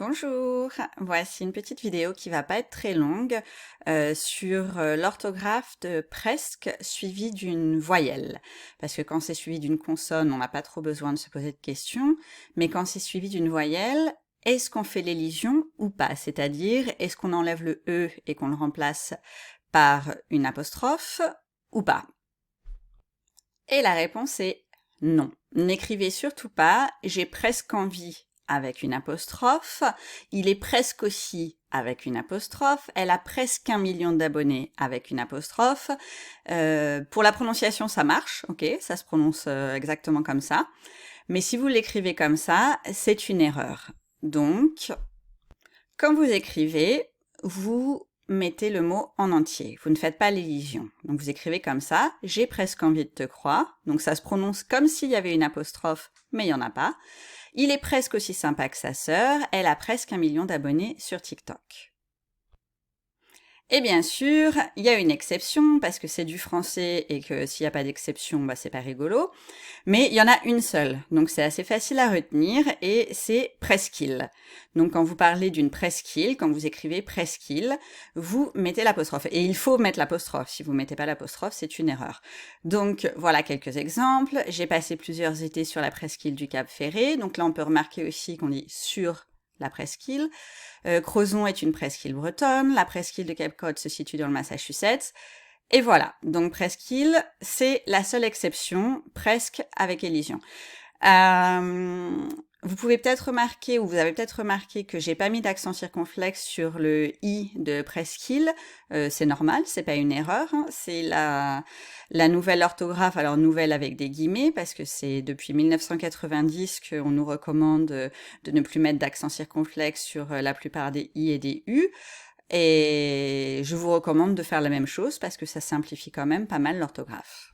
Bonjour, voici une petite vidéo qui va pas être très longue sur l'orthographe de presque suivi d'une voyelle. Parce que quand c'est suivi d'une consonne, on n'a pas trop besoin de se poser de questions, mais quand c'est suivi d'une voyelle, est-ce qu'on fait l'élision ou pas? C'est-à-dire, est-ce qu'on enlève le E et qu'on le remplace par une apostrophe ou pas? Et la réponse est non. N'écrivez surtout pas « j'ai presque envie » avec une apostrophe, il est presque aussi avec une apostrophe, elle a presque 1 million d'abonnés avec une apostrophe. Pour la prononciation, ça marche, ok, ça se prononce exactement comme ça. Mais si vous l'écrivez comme ça, c'est une erreur. Donc, quand vous écrivez, vous mettez le mot en entier. Vous ne faites pas l'élision. Donc vous écrivez comme ça, j'ai presque envie de te croire. Donc ça se prononce comme s'il y avait une apostrophe, mais il n'y en a pas. Il est presque aussi sympa que sa sœur, elle a presque 1 million d'abonnés sur TikTok. Et bien sûr, il y a une exception, parce que c'est du français et que s'il n'y a pas d'exception, bah, c'est pas rigolo. Mais il y en a une seule, donc c'est assez facile à retenir, et c'est presqu'île. Donc quand vous parlez d'une presqu'île, quand vous écrivez presqu'île, vous mettez l'apostrophe. Et il faut mettre l'apostrophe, si vous mettez pas l'apostrophe, c'est une erreur. Donc voilà quelques exemples. J'ai passé plusieurs étés sur la presqu'île du Cap Ferré, donc là on peut remarquer aussi qu'on dit sur la presqu'île. Crozon est une presqu'île bretonne, la presqu'île de Cape Cod se situe dans le Massachusetts. Et voilà, donc presqu'île, c'est la seule exception, presque avec élision. Vous pouvez peut-être remarquer, ou vous avez peut-être remarqué que j'ai pas mis d'accent circonflexe sur le i de presqu'île. C'est normal, c'est pas une erreur, hein. C'est la nouvelle orthographe, alors nouvelle avec des guillemets, parce que c'est depuis 1990 qu'on nous recommande de ne plus mettre d'accent circonflexe sur la plupart des i et des u. Et je vous recommande de faire la même chose parce que ça simplifie quand même pas mal l'orthographe.